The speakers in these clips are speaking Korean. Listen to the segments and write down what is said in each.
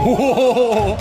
오.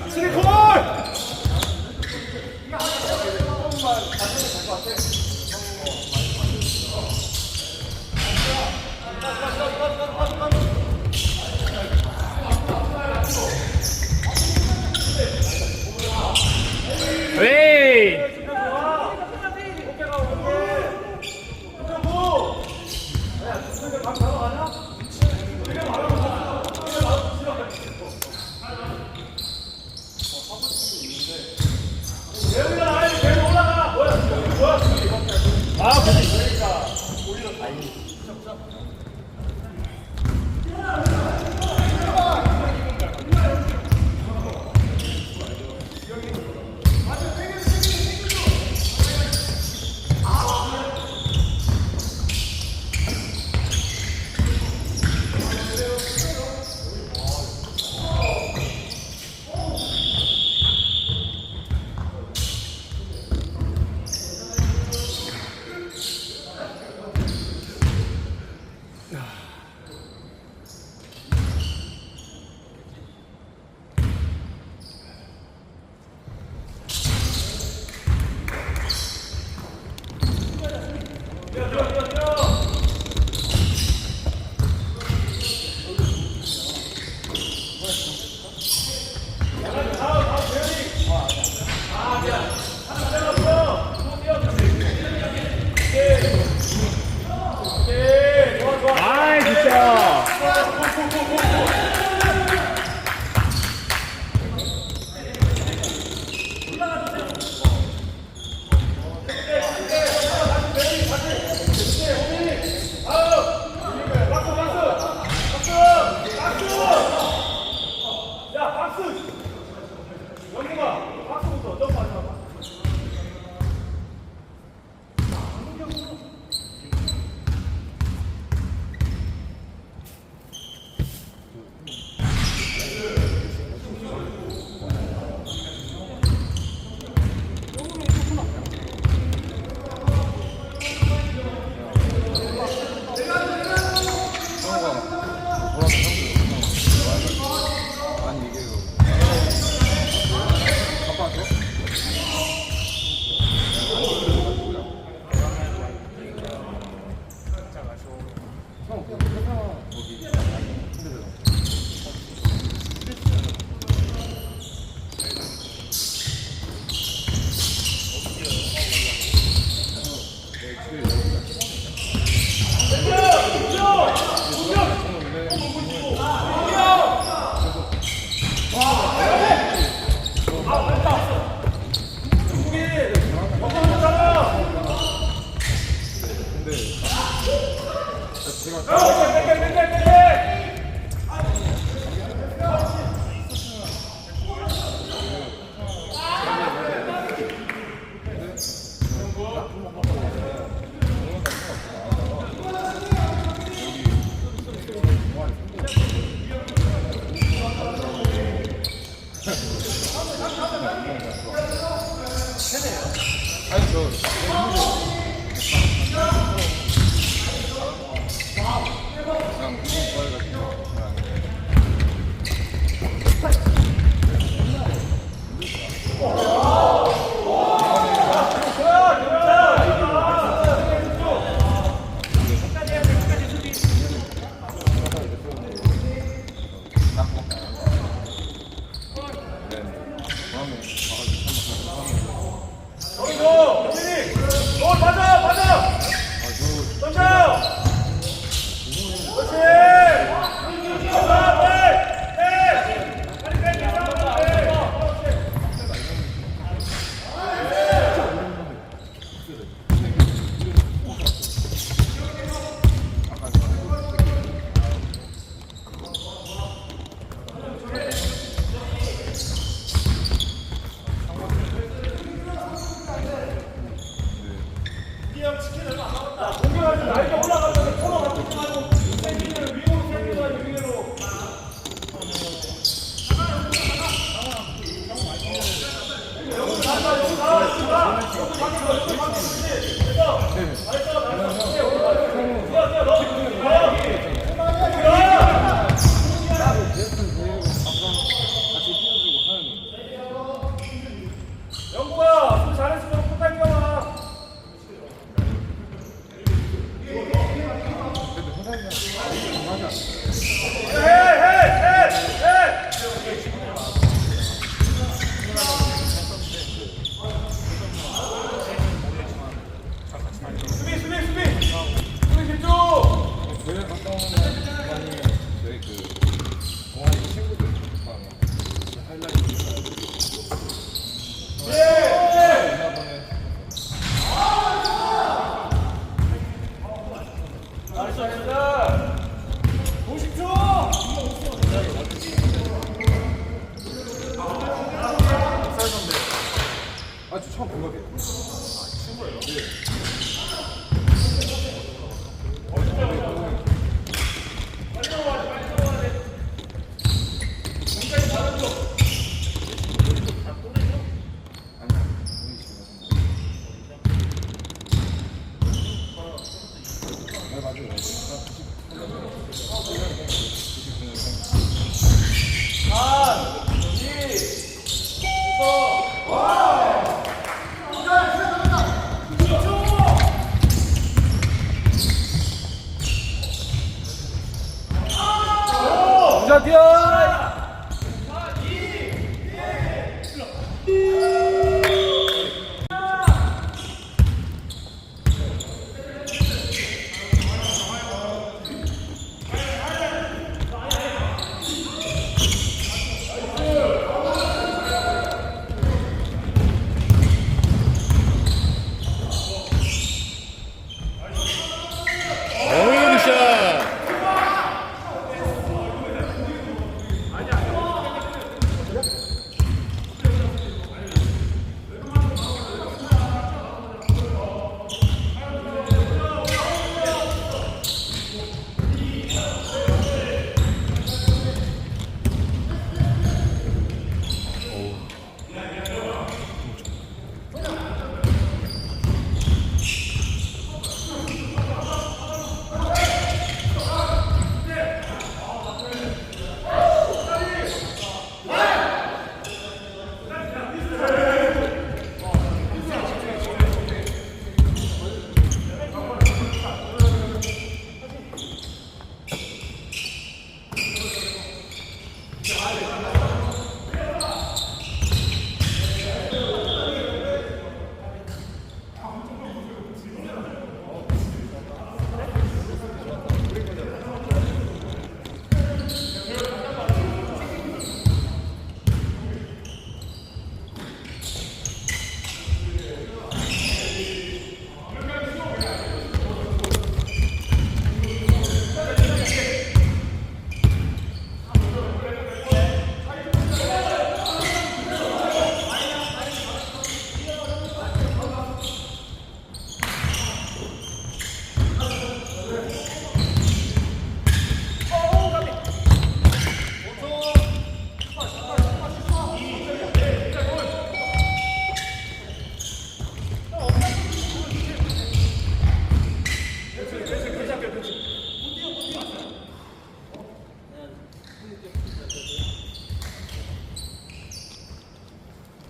스리콜! 에이! 아이, 진짜!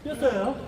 뛰었어요?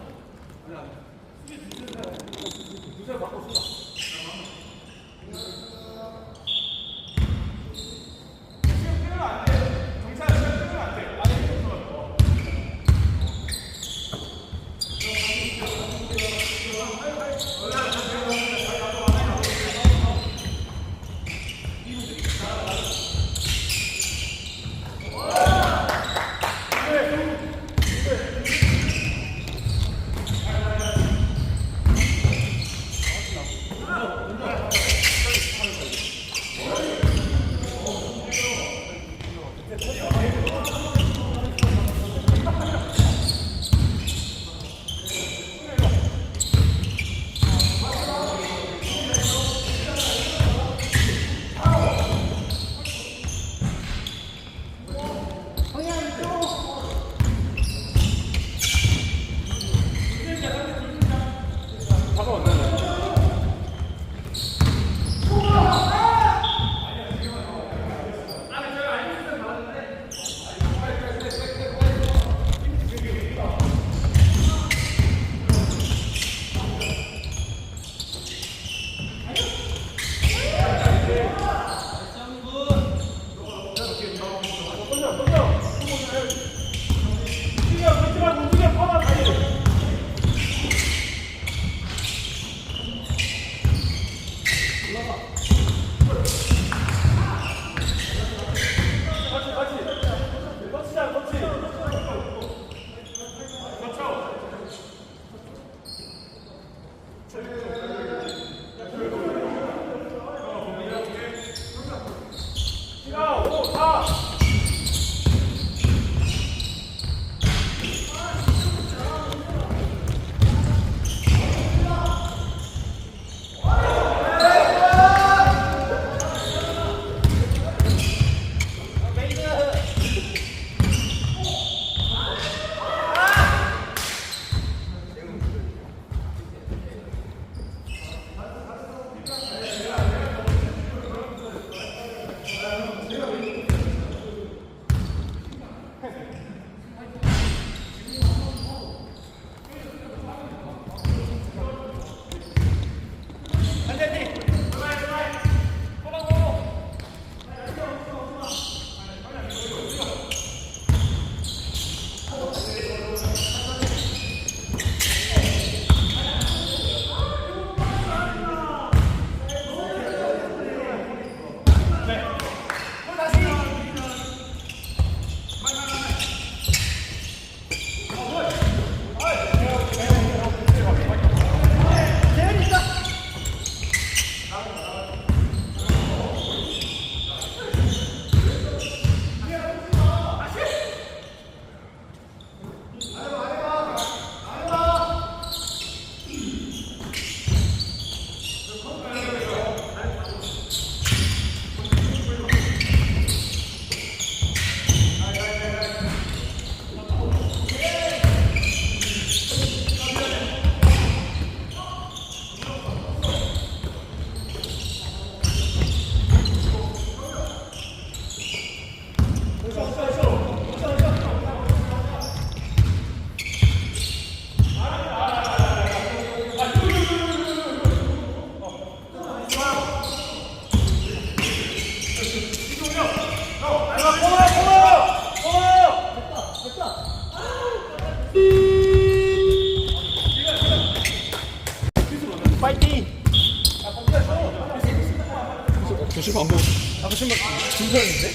신발 안 먹었어. 아까 신발 준서였는데?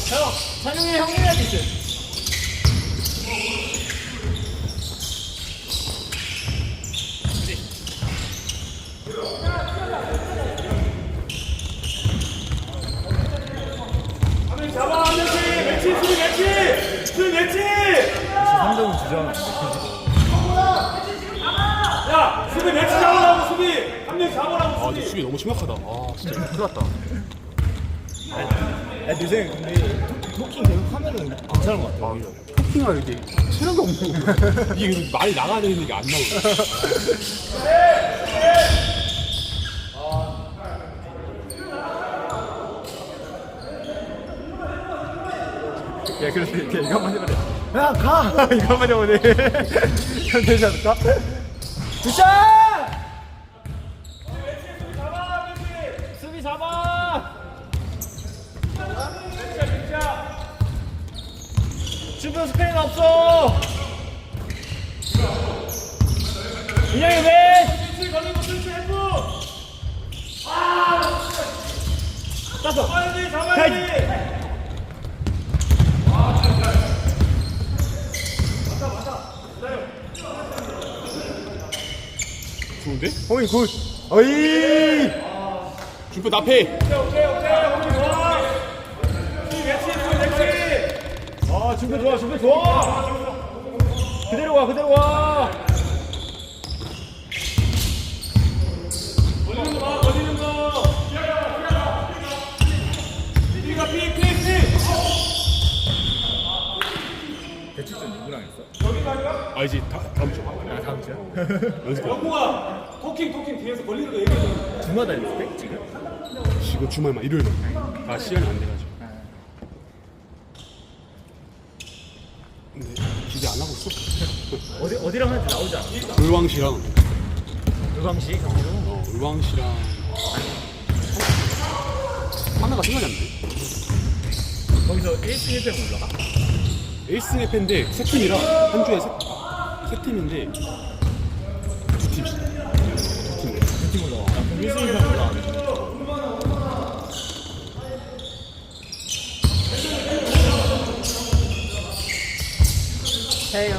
형, 찬용이 형이 해야겠지. 잡아, 매치, 수비 매치! 3점은 주저하면 야, 수비 매치 잡으라고, 수비! 한 명 잡으라고, 아, 수비! 근데 수비 너무 심각하다. 아, 진짜 큰일 났다. 내 생각에 근데 토킹 계속 하면은 괜찮은 것 같아. 토킹가 이렇게 체력이 없는 거. 이게 많이 나가야 되는 게 안 나오네. 야, 그래서 이렇게 이거 한번 해보래. 야, 가! 이거 한번 해보래. 형 되지 않을까? 굿샷! 수비 잡아! 준비 스페인 없어! 인형이 왜? 스위치 걸리고 스위치 헬프! 땄어! 잡아야지! 좋은데? 홍이 굿! 어이! 준표 나패. 오케이, 오늘 좋아! 수비 매치! 아, 준비 좋아, 준비 좋아! 그대로 와! 걸리는 거! 수비가 픽! 대출전 누구랑 했어? 아, 이제 다음 주. 아, 다음 주야? 연습. 영구가 토킹 뒤에서 걸리는 거 얘기해. 주마다 했을 지금? 지금 주말만 일요일만. 아, 시간이 안 돼가지고. 근데 기대 안 하고 있어. 어디랑 하는지 나오지 않아? 을왕시랑 의광시? 강민호? 을왕시랑 하나가 생각이 안 나. 거기서 1승 1패 올라가? 1승 1패인데 세 팀이라 한 주에 세 팀인데 두 팀씩. 두 팀. 두팀 올라가. 아, 그럼 1승 1패 올라가네. 해요.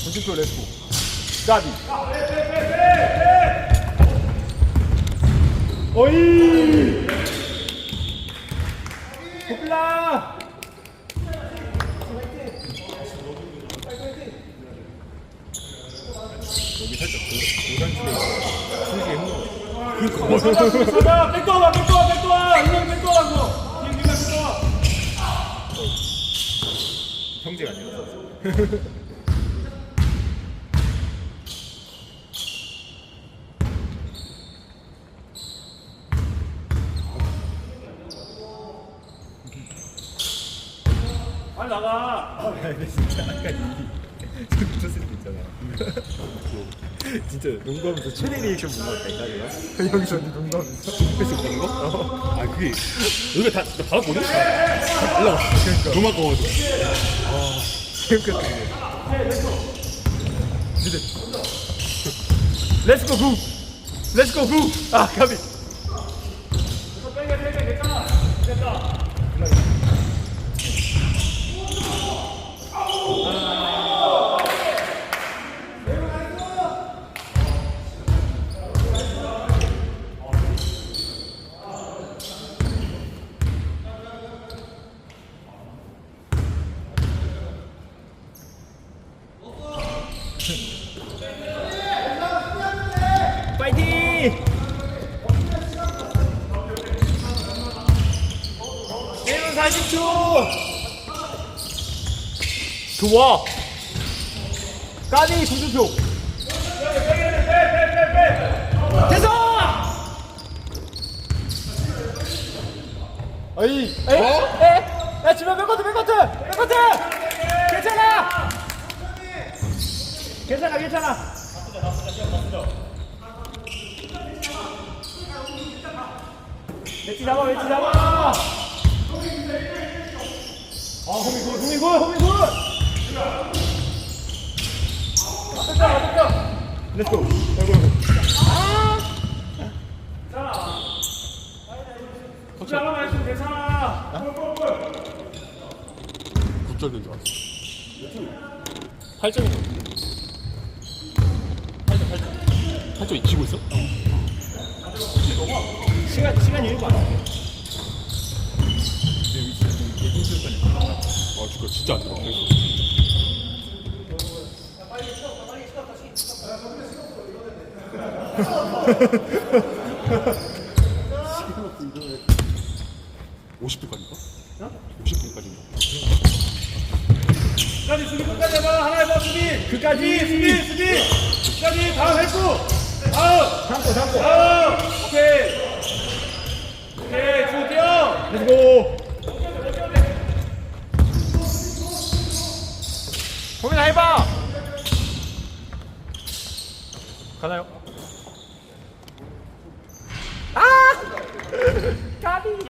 본진표 레스코. 까비. 어이! 호플라! 여기 살짝 고산지대 숨쉬기 힘들어. 잡아! 백도와! 인형 백도와! 그거! 인형 백도와! 형제가 아니라. 빨리 나가! 근데 진짜 아까 이 붙었을 때 있잖아. 진짜 농구하면서 최대 리액션 본 거 같다니까 내가. 여기서 농구하면서. 패스 보는 거? 아, 그게 여기가 다 받았거든? 다 올라갔어. 그러니까. 너무 아까워가지고. 재밌겠다. 렛츠고 구! 렛츠고 구! 아 가비. 파이팅! 1분 40초! 좋아! 까비 구주표! 됐어! 어이. 야, 지금 백커트! 괜찮아! 매치 잡아! 아, 호미 굿! 렛츠고. 수비 하나만 했으면 괜찮아. 굿절된 줄 알았어. 8점인 거. 8점 지고 있어? 시간이 1분 안 돼. 아 진짜 진짜 안 들어. 그래서. 시간 50분까지인가? 50분까지인가? 끝까지 수비 끝까지 해봐. 하나 해봐 수비. 끝까지. 수비. 끝까지 다음 했고. 다음. 참고. 다음. 오케이. 쭉 뛰어. 렛츠고. 고민아 해봐. 가나요?